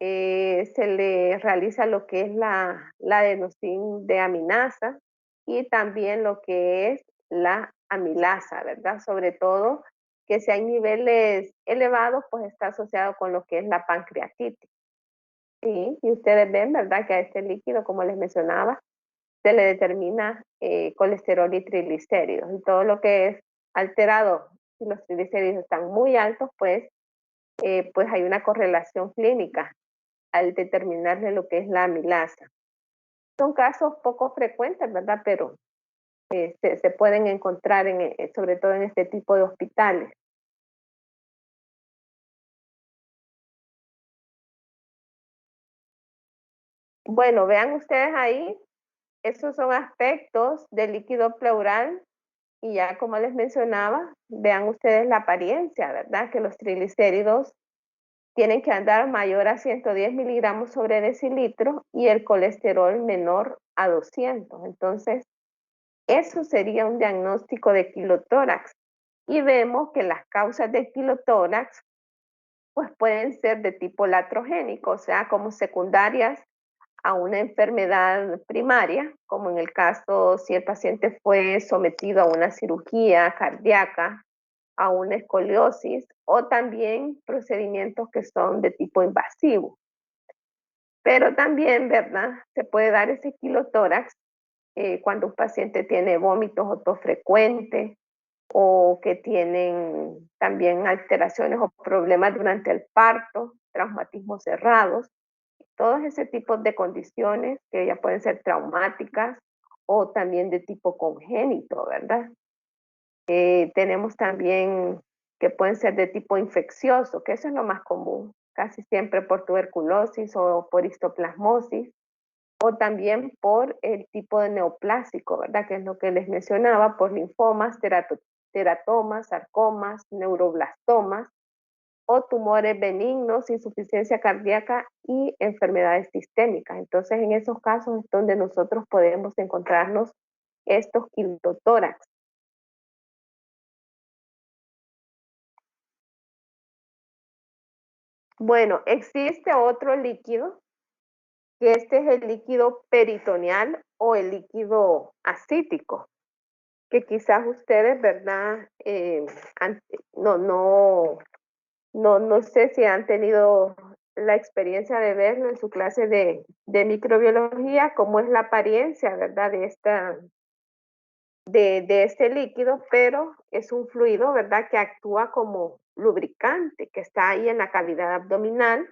se le realiza lo que es la adenosina deaminasa y también lo que es la amilasa, ¿verdad? Sobre todo que si hay niveles elevados, pues está asociado con lo que es la pancreatitis. Sí, y ustedes ven, ¿verdad? Que a este líquido, como les mencionaba, se le determina colesterol y triglicéridos. Y todo lo que es alterado, si los triglicéridos están muy altos, pues hay una correlación clínica al determinarle lo que es la amilasa. Son casos poco frecuentes, ¿verdad? Pero se pueden encontrar sobre todo en este tipo de hospitales. Bueno, vean ustedes ahí, esos son aspectos del líquido pleural y ya como les mencionaba, vean ustedes la apariencia, ¿verdad? Que los triglicéridos tienen que andar mayor a 110 miligramos sobre decilitro y el colesterol menor a 200. Entonces, eso sería un diagnóstico de quilotórax. Y vemos que las causas de quilotórax pues pueden ser de tipo latrogénico, o sea, como secundarias a una enfermedad primaria, como en el caso si el paciente fue sometido a una cirugía cardíaca a una escoliosis o también procedimientos que son de tipo invasivo. Pero también, ¿verdad? Se puede dar ese quilotórax cuando un paciente tiene vómitos o tos frecuentes o que tienen también alteraciones o problemas durante el parto, traumatismos cerrados, todos ese tipo de condiciones que ya pueden ser traumáticas o también de tipo congénito, ¿verdad? Tenemos también que pueden ser de tipo infeccioso, que eso es lo más común, casi siempre por tuberculosis o por histoplasmosis, o también por el tipo de neoplásico, ¿verdad? Que es lo que les mencionaba, por linfomas, teratomas, sarcomas, neuroblastomas, o tumores benignos, insuficiencia cardíaca y enfermedades sistémicas. Entonces, en esos casos es donde nosotros podemos encontrarnos estos quilotórax. Bueno, existe otro líquido, que este es el líquido peritoneal o el líquido acítico, que quizás ustedes, ¿verdad? No, no sé si han tenido la experiencia de verlo en su clase de microbiología, cómo es la apariencia, ¿verdad? De este líquido, pero es un fluido, ¿verdad? Que actúa como lubricante, que está ahí en la cavidad abdominal.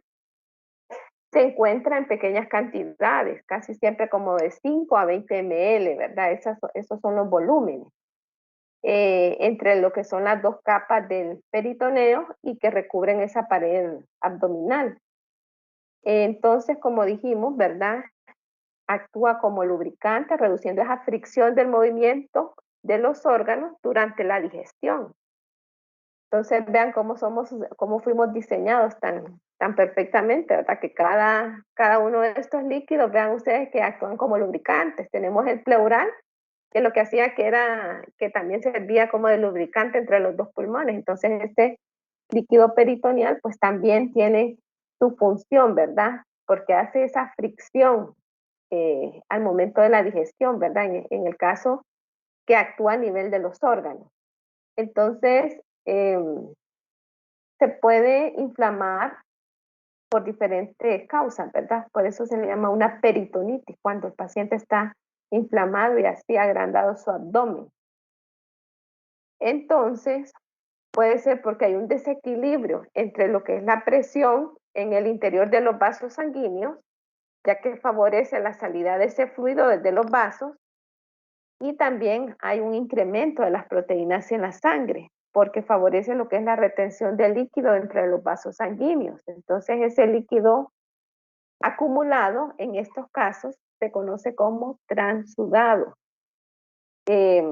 Se encuentra en pequeñas cantidades, casi siempre como de 5 a 20 ml, ¿verdad? Esos son los volúmenes. Entre lo que son las dos capas del peritoneo y que recubren esa pared abdominal. Entonces, como dijimos, ¿verdad? Actúa como lubricante, reduciendo esa fricción del movimiento de los órganos durante la digestión. Entonces, vean cómo somos, cómo fuimos diseñados tan perfectamente, ¿verdad? Que cada uno de estos líquidos, vean ustedes que actúan como lubricantes. Tenemos el pleural, que lo que hacía que también servía como de lubricante entre los dos pulmones. Entonces, este líquido peritoneal, pues también tiene su función, ¿verdad? Porque hace esa fricción al momento de la digestión, ¿verdad? En el caso que actúa a nivel de los órganos. Entonces, se puede inflamar por diferentes causas, ¿verdad? Por eso se le llama una peritonitis, cuando el paciente está inflamado y así agrandado su abdomen. Entonces, puede ser porque hay un desequilibrio entre lo que es la presión en el interior de los vasos sanguíneos, ya que favorece la salida de ese fluido desde los vasos, y también hay un incremento de las proteínas en la sangre, porque favorece lo que es la retención de líquido entre los vasos sanguíneos. Entonces, ese líquido acumulado en estos casos se conoce como transudado, eh,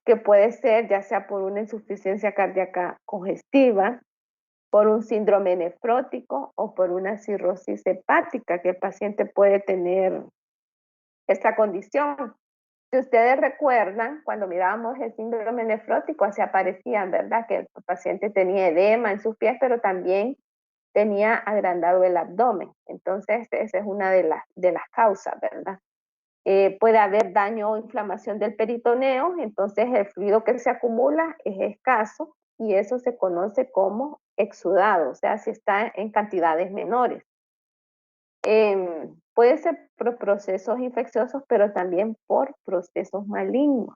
que puede ser ya sea por una insuficiencia cardíaca congestiva, por un síndrome nefrótico o por una cirrosis hepática, que el paciente puede tener esta condición. Si ustedes recuerdan, cuando mirábamos el síndrome nefrótico, así aparecían, ¿verdad? Que el paciente tenía edema en sus pies, pero también tenía agrandado el abdomen. Entonces, esa es una de las causas, ¿verdad? Puede haber daño o inflamación del peritoneo, entonces el fluido que se acumula es escaso y eso se conoce como exudado, o sea, si está en cantidades menores. Puede ser por procesos infecciosos, pero también por procesos malignos,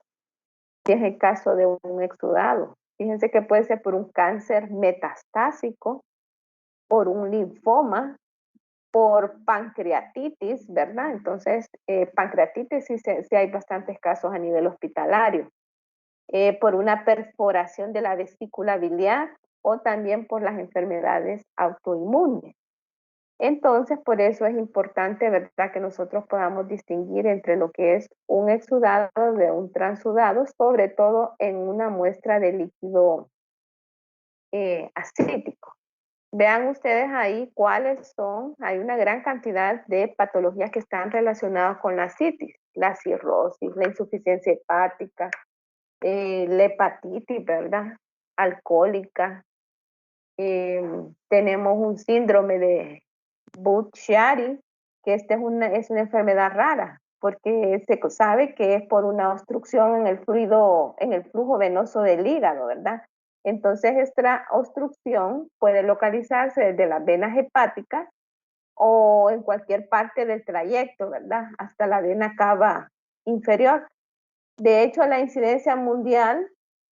si es el caso de un exudado. Fíjense que puede ser por un cáncer metastásico, por un linfoma, por pancreatitis, ¿verdad? Entonces, pancreatitis sí hay bastantes casos a nivel hospitalario, por una perforación de la vesícula biliar o también por las enfermedades autoinmunes. Entonces, por eso es importante, ¿verdad?, que nosotros podamos distinguir entre lo que es un exudado de un transudado, sobre todo en una muestra de líquido acítico. Vean ustedes ahí cuáles son, hay una gran cantidad de patologías que están relacionadas con la citis, la cirrosis, la insuficiencia hepática, la hepatitis, ¿verdad? Alcohólica. Tenemos un síndrome de Budd-Chiari, que esta es una enfermedad rara, porque se sabe que es por una obstrucción en el flujo venoso del hígado, ¿verdad? Entonces, esta obstrucción puede localizarse desde las venas hepáticas o en cualquier parte del trayecto, ¿verdad? Hasta la vena cava inferior. De hecho, la incidencia mundial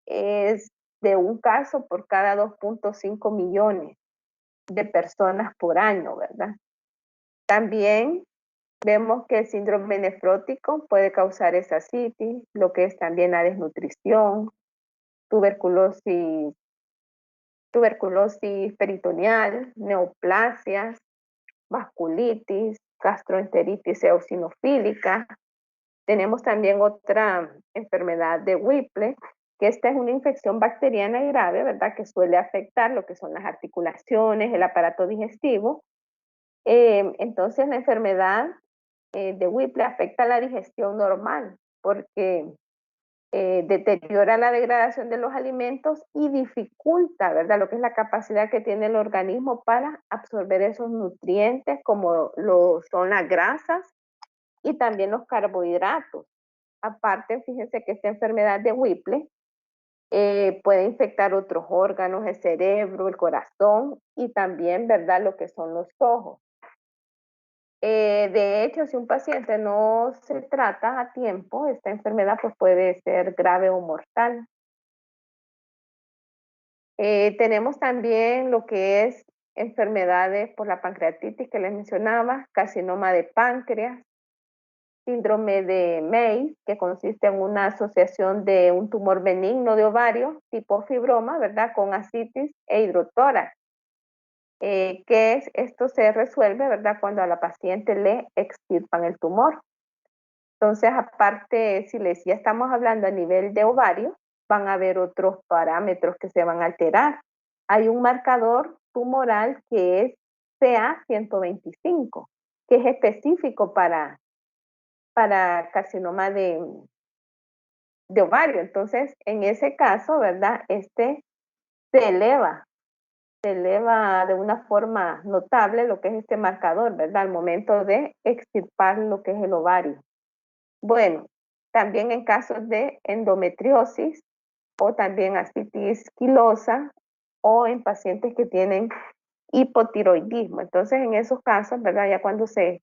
es de un caso por cada 2.5 millones de personas por año, ¿verdad? También vemos que el síndrome nefrótico puede causar esasitis, lo que es también la desnutrición, tuberculosis, tuberculosis peritoneal, neoplasias, vasculitis, gastroenteritis eosinofílica. Tenemos también otra enfermedad de Whipple, que esta es una infección bacteriana grave, ¿verdad? Que suele afectar lo que son las articulaciones, el aparato digestivo. Entonces, la enfermedad de Whipple afecta la digestión normal, porque deteriora la degradación de los alimentos y dificulta, ¿verdad? Lo que es la capacidad que tiene el organismo para absorber esos nutrientes, como lo son las grasas y también los carbohidratos. Aparte, fíjense que esta enfermedad de Whipple puede infectar otros órganos, el cerebro, el corazón y también, ¿verdad?, lo que son los ojos. De hecho, si un paciente no se trata a tiempo, esta enfermedad pues, puede ser grave o mortal. Tenemos también lo que es enfermedades por la pancreatitis que les mencionaba, carcinoma de páncreas, síndrome de May, que consiste en una asociación de un tumor benigno de ovario, tipo fibroma, ¿verdad?, con ascitis e hidrotórax. Esto se resuelve, ¿verdad?, cuando a la paciente le extirpan el tumor. Entonces, aparte, si les ya estamos hablando a nivel de ovario, van a haber otros parámetros que se van a alterar. Hay un marcador tumoral que es CA-125, que es específico para carcinoma de ovario. Entonces, en ese caso, ¿verdad? Se eleva, se eleva de una forma notable lo que es este marcador, ¿verdad? Al momento de extirpar lo que es el ovario. Bueno, también en casos de endometriosis o también ascitis quilosa o en pacientes que tienen hipotiroidismo. Entonces, en esos casos, ¿verdad? Ya cuando se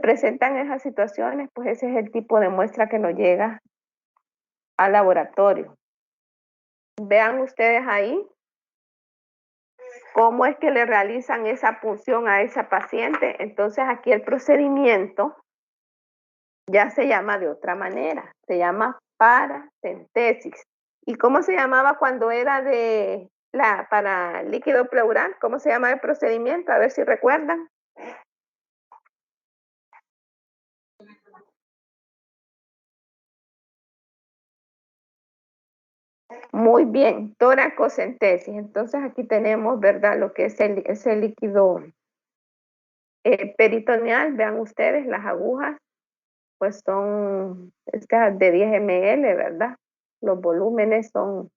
presentan esas situaciones, pues ese es el tipo de muestra que nos llega al laboratorio. Vean ustedes ahí cómo es que le realizan esa punción a esa paciente. Entonces, aquí el procedimiento ya se llama de otra manera, se llama paracentesis. ¿Y cómo se llamaba cuando era para líquido pleural? ¿Cómo se llama el procedimiento? A ver si recuerdan. Muy bien, toracocentesis. Entonces aquí tenemos, ¿verdad? Lo que es ese líquido peritoneal. Vean ustedes, las agujas, pues son estas de 10 ml, ¿verdad? Los volúmenes son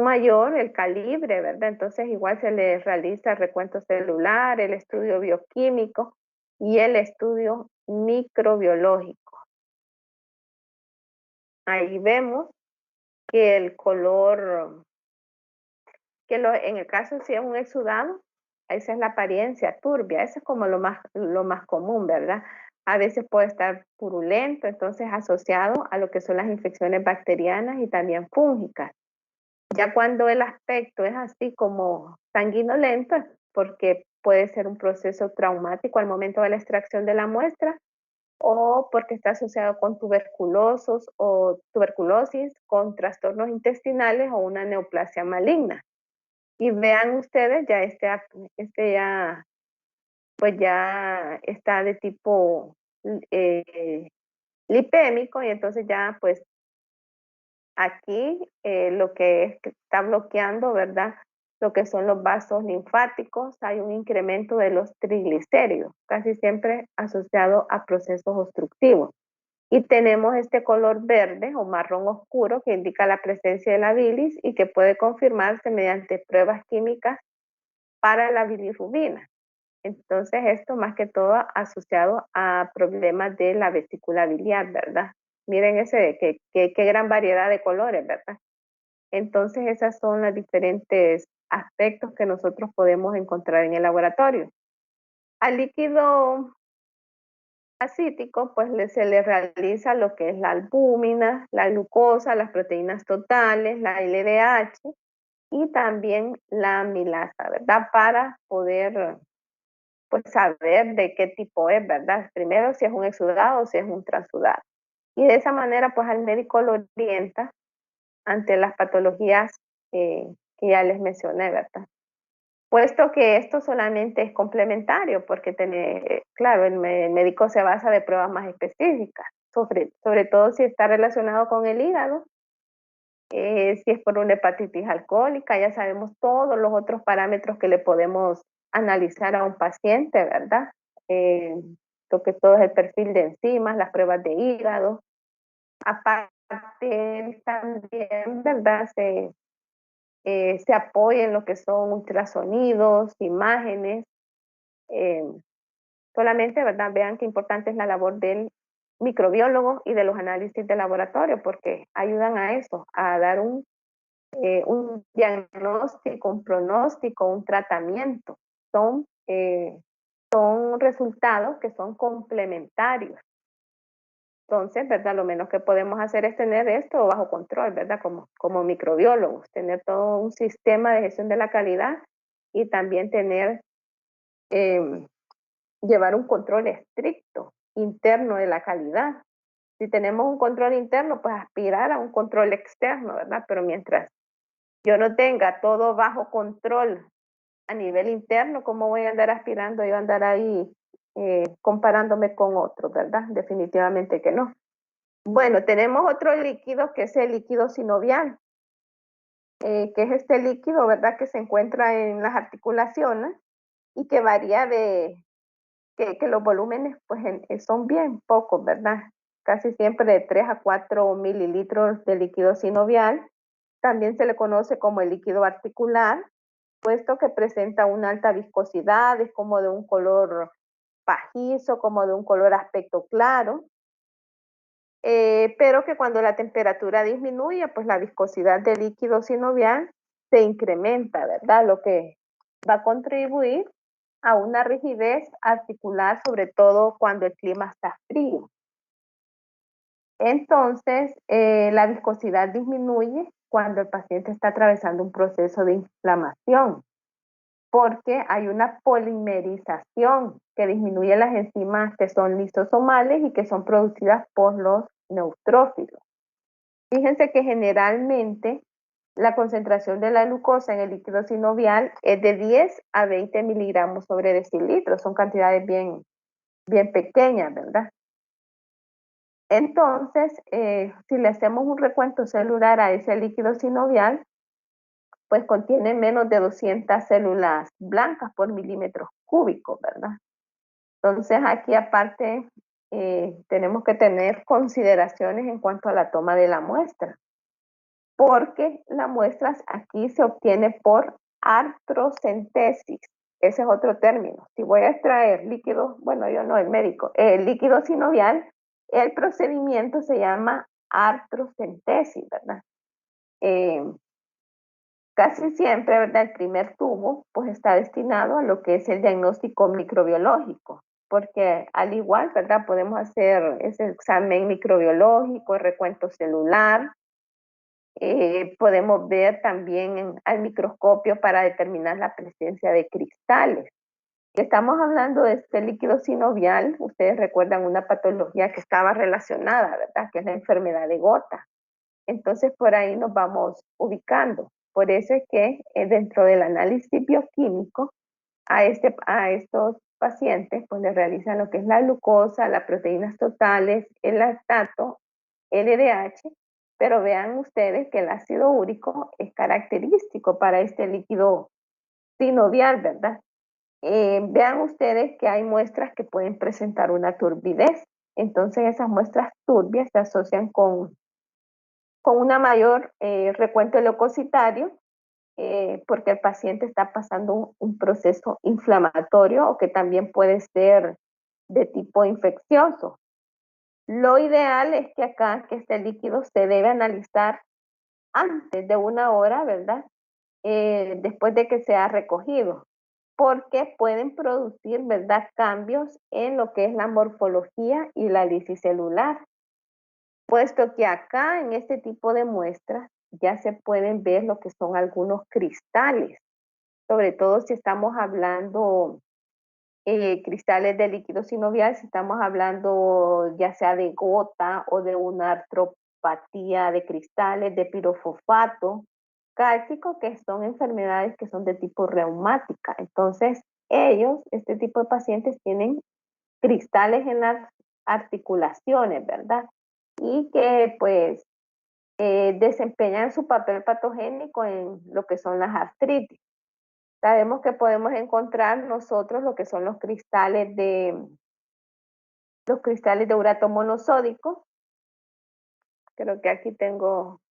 mayor, el calibre, ¿verdad? Entonces igual se le realiza el recuento celular, el estudio bioquímico y el estudio microbiológico. Ahí vemos que el color, en el caso si es un exudado, esa es la apariencia turbia, eso es como lo más común, ¿verdad? A veces puede estar purulento, entonces asociado a lo que son las infecciones bacterianas y también fúngicas. Ya cuando el aspecto es así como sanguinolento, porque puede ser un proceso traumático al momento de la extracción de la muestra o porque está asociado con tuberculosis, con trastornos intestinales o una neoplasia maligna. Y vean ustedes, este ya, pues ya está de tipo lipémico y entonces ya pues aquí lo que es que está bloqueando, ¿verdad? Lo que son los vasos linfáticos, hay un incremento de los triglicéridos, casi siempre asociado a procesos obstructivos. Y tenemos este color verde o marrón oscuro que indica la presencia de la bilis y que puede confirmarse mediante pruebas químicas para la bilirrubina. Entonces, esto más que todo asociado a problemas de la vesícula biliar, ¿verdad? Miren qué gran variedad de colores, ¿verdad? Entonces, esas son los diferentes aspectos que nosotros podemos encontrar en el laboratorio. Al líquido acítico, pues se le realiza lo que es la albúmina, la glucosa, las proteínas totales, la LDH y también la amilasa, ¿verdad? Para poder, pues, saber de qué tipo es, ¿verdad? Primero, si es un exudado o si es un transudado. Y de esa manera, pues, al médico lo orienta ante las patologías que ya les mencioné, ¿verdad? Puesto que esto solamente es complementario, porque claro, el médico se basa de pruebas más específicas, sobre todo si está relacionado con el hígado, si es por una hepatitis alcohólica, ya sabemos todos los otros parámetros que le podemos analizar a un paciente, ¿verdad? Eh, lo que todo es el perfil de enzimas, las pruebas de hígado. Aparte, también, ¿verdad? Se apoya en lo que son ultrasonidos, imágenes. eh, Solamente, ¿verdad? Vean qué importante es la labor del microbiólogo y de los análisis de laboratorio, porque ayudan a eso, a dar un diagnóstico, un pronóstico, un tratamiento. Son, son resultados que son complementarios. Entonces, ¿verdad? Lo menos que podemos hacer es tener esto bajo control, ¿verdad? Como microbiólogos, tener todo un sistema de gestión de la calidad y también eh, llevar un control estricto interno de la calidad. Si tenemos un control interno, pues aspirar a un control externo, ¿verdad? Pero mientras yo no tenga todo bajo control a nivel interno, ¿cómo voy a andar aspirando yo a andar ahí comparándome con otros, ¿verdad? Definitivamente que no. Bueno, tenemos otro líquido que es el líquido sinovial, que es este líquido, ¿verdad? Que se encuentra en las articulaciones y que varía que los volúmenes pues son bien pocos, ¿verdad? Casi siempre de 3 a 4 mililitros de líquido sinovial. También se le conoce como el líquido articular, puesto que presenta una alta viscosidad, es como de un color pajizo, como de un color aspecto claro, pero que cuando la temperatura disminuye, pues la viscosidad del líquido sinovial se incrementa, ¿verdad? Lo que va a contribuir a una rigidez articular, sobre todo cuando el clima está frío. Entonces, la viscosidad disminuye cuando el paciente está atravesando un proceso de inflamación, porque hay una polimerización que disminuye las enzimas que son lisosomales y que son producidas por los neutrófilos. Fíjense que generalmente la concentración de la glucosa en el líquido sinovial es de 10 a 20 miligramos sobre decilitro. Son cantidades bien pequeñas, ¿verdad? Entonces, si le hacemos un recuento celular a ese líquido sinovial, pues contiene menos de 200 células blancas por milímetros cúbicos, ¿verdad? Entonces, aquí aparte, tenemos que tener consideraciones en cuanto a la toma de la muestra, porque la muestra aquí se obtiene por artrocentesis. Ese es otro término. Si voy a extraer líquido, bueno, yo no, el médico, el líquido sinovial, el procedimiento se llama artrocentesis, ¿verdad? Eh, Casi siempre, ¿verdad? El primer tubo, pues está destinado a lo que es el diagnóstico microbiológico, porque al igual, ¿verdad? Podemos hacer ese examen microbiológico, el recuento celular, podemos ver también al microscopio para determinar la presencia de cristales. Estamos hablando de este líquido sinovial, ustedes recuerdan una patología que estaba relacionada, ¿verdad? Que es la enfermedad de gota. Entonces por ahí nos vamos ubicando. Por eso es que dentro del análisis bioquímico a estos pacientes pues les realizan lo que es la glucosa, las proteínas totales, el lactato, LDH, pero vean ustedes que el ácido úrico es característico para este líquido sinovial, ¿verdad? Vean ustedes que hay muestras que pueden presentar una turbidez. Entonces esas muestras turbias se asocian con una mayor recuento leucocitario, porque el paciente está pasando un proceso inflamatorio o que también puede ser de tipo infeccioso. Lo ideal es que acá, que este líquido se debe analizar antes de 1 hora, ¿verdad? Después de que se ha recogido, porque pueden producir, ¿verdad?, cambios en lo que es la morfología y la lisis celular, puesto que acá en este tipo de muestras ya se pueden ver lo que son algunos cristales, sobre todo si estamos hablando cristales de líquido sinovial, si estamos hablando ya sea de gota o de una artropatía de cristales, de pirofosfato cálcico, que son enfermedades que son de tipo reumática. Entonces, este tipo de pacientes tienen cristales en las articulaciones, ¿verdad? Y que pues desempeñan su papel patogénico en lo que son las artritis. Sabemos que podemos encontrar nosotros lo que son los cristales de urato monosódico. Creo que aquí tengo,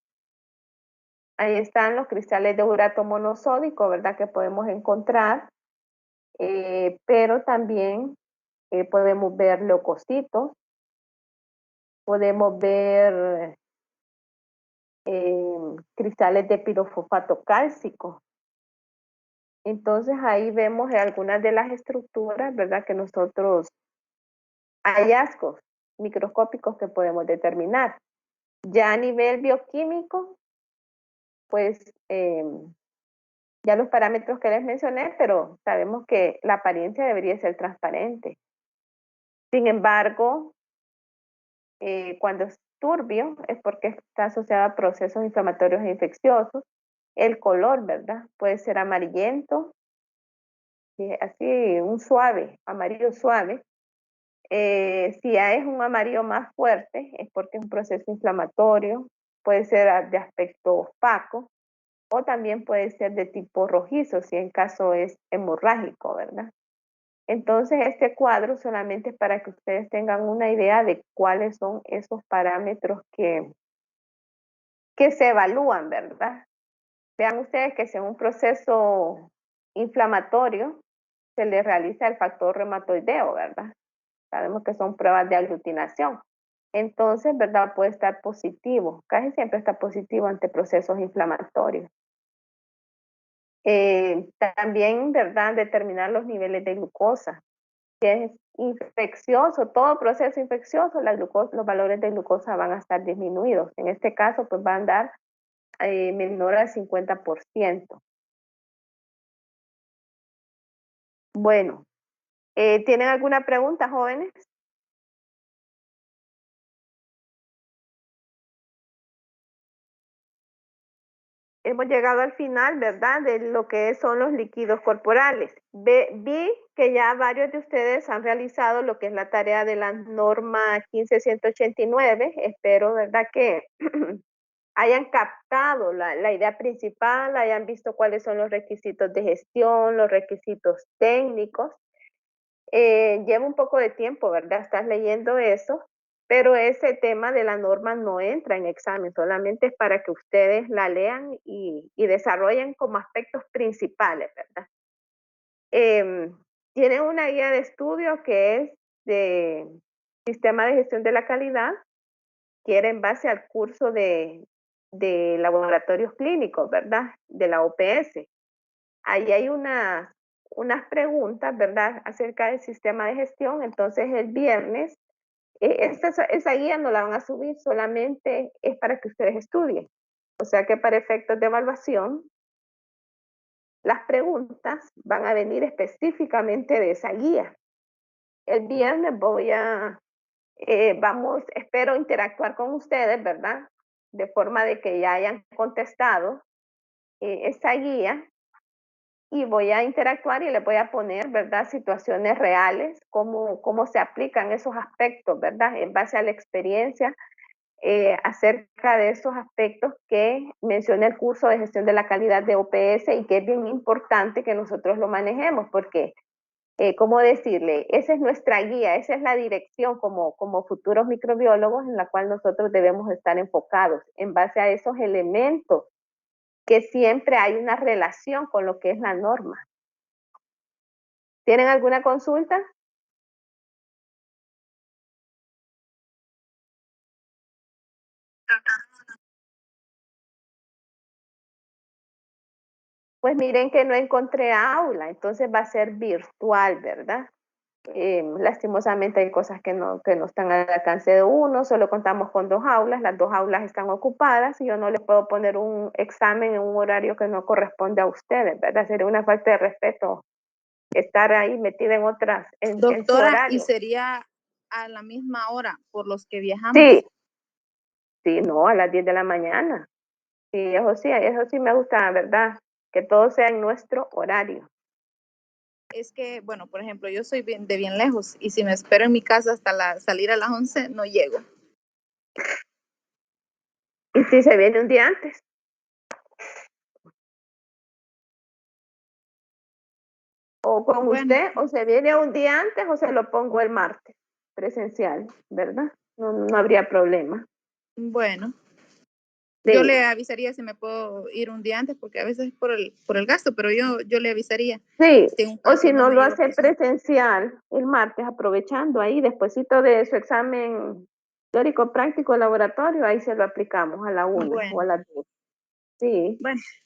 ahí están los cristales de urato monosódico, ¿verdad? Que podemos encontrar, pero también podemos ver leucocitos, podemos ver cristales de pirofosfato cálcico. Entonces ahí vemos algunas de las estructuras, ¿verdad? Que nosotros, hallazgos microscópicos que podemos determinar. Ya a nivel bioquímico, pues ya los parámetros que les mencioné, pero sabemos que la apariencia debería ser transparente. Sin embargo, cuando es turbio es porque está asociado a procesos inflamatorios e infecciosos. El color, ¿verdad? Puede ser amarillento, así un suave, amarillo suave. Si ya es un amarillo más fuerte, es porque es un proceso inflamatorio, puede ser de aspecto opaco, o también puede ser de tipo rojizo, si en caso es hemorrágico, ¿verdad? Entonces, este cuadro solamente es para que ustedes tengan una idea de cuáles son esos parámetros que se evalúan, ¿verdad? Vean ustedes que si en un proceso inflamatorio se le realiza el factor reumatoideo, ¿verdad? Sabemos que son pruebas de aglutinación. Entonces, ¿verdad? Puede estar positivo, casi siempre está positivo ante procesos inflamatorios. También, ¿verdad? Determinar los niveles de glucosa. Si es infeccioso, todo proceso infeccioso, los valores de glucosa van a estar disminuidos. En este caso, pues van a andar menor al 50%. Bueno, ¿tienen alguna pregunta, jóvenes? Hemos llegado al final, ¿verdad? De lo que son los líquidos corporales. Vi que ya varios de ustedes han realizado lo que es la tarea de la norma 15189. Espero, ¿verdad? Que hayan captado la idea principal, hayan visto cuáles son los requisitos de gestión, los requisitos técnicos. Lleva un poco de tiempo, ¿verdad? Estás leyendo eso, pero ese tema de la norma no entra en examen, solamente es para que ustedes la lean y desarrollen como aspectos principales, ¿verdad? Tienen una guía de estudio que es de sistema de gestión de la calidad, que era en base al curso de laboratorios clínicos, ¿verdad? De la OPS. Ahí hay unas preguntas, ¿verdad?, acerca del sistema de gestión. Entonces, el viernes, esa guía no la van a subir, solamente es para que ustedes estudien. O sea que para efectos de evaluación, las preguntas van a venir específicamente de esa guía. El viernes espero interactuar con ustedes, ¿verdad? De forma de que ya hayan contestado esa guía, y voy a interactuar y les voy a poner, ¿verdad?, situaciones reales, cómo se aplican esos aspectos, ¿verdad?, en base a la experiencia acerca de esos aspectos que menciona el curso de gestión de la calidad de OPS, y que es bien importante que nosotros lo manejemos, porque, ¿cómo decirle? Esa es nuestra guía, esa es la dirección como futuros microbiólogos en la cual nosotros debemos estar enfocados en base a esos elementos, que siempre hay una relación con lo que es la norma. ¿Tienen alguna consulta? Pues miren que no encontré aula, entonces va a ser virtual, ¿verdad? Lastimosamente hay cosas que no están al alcance de uno, solo contamos con 2 aulas, las 2 aulas están ocupadas y yo no les puedo poner un examen en un horario que no corresponde a ustedes, ¿verdad? Sería una falta de respeto estar ahí metida en otras, en su Doctora, y horario. sería a la misma hora por los que viajamos. Sí, sí, no, a las 10 de la mañana. Sí, eso sí me gusta, ¿verdad? Que todo sea en nuestro horario. Es que, bueno, por ejemplo, yo soy de bien lejos y si me espero en mi casa hasta salir a las 11, no llego. Y si se viene un día antes, o con Bueno, usted, o se viene un día antes o se lo pongo el martes presencial, ¿verdad? No, no habría problema. bueno, yo Sí, le avisaría si me puedo ir un día antes, porque a veces es por el gasto, pero yo le avisaría sí. si en un O caso si no no me lo llego hace presencial. presencial el martes, aprovechando ahí, despuesito de su examen teórico práctico laboratorio, ahí se lo aplicamos a la 1 o a Bueno, las 2. Sí. bueno,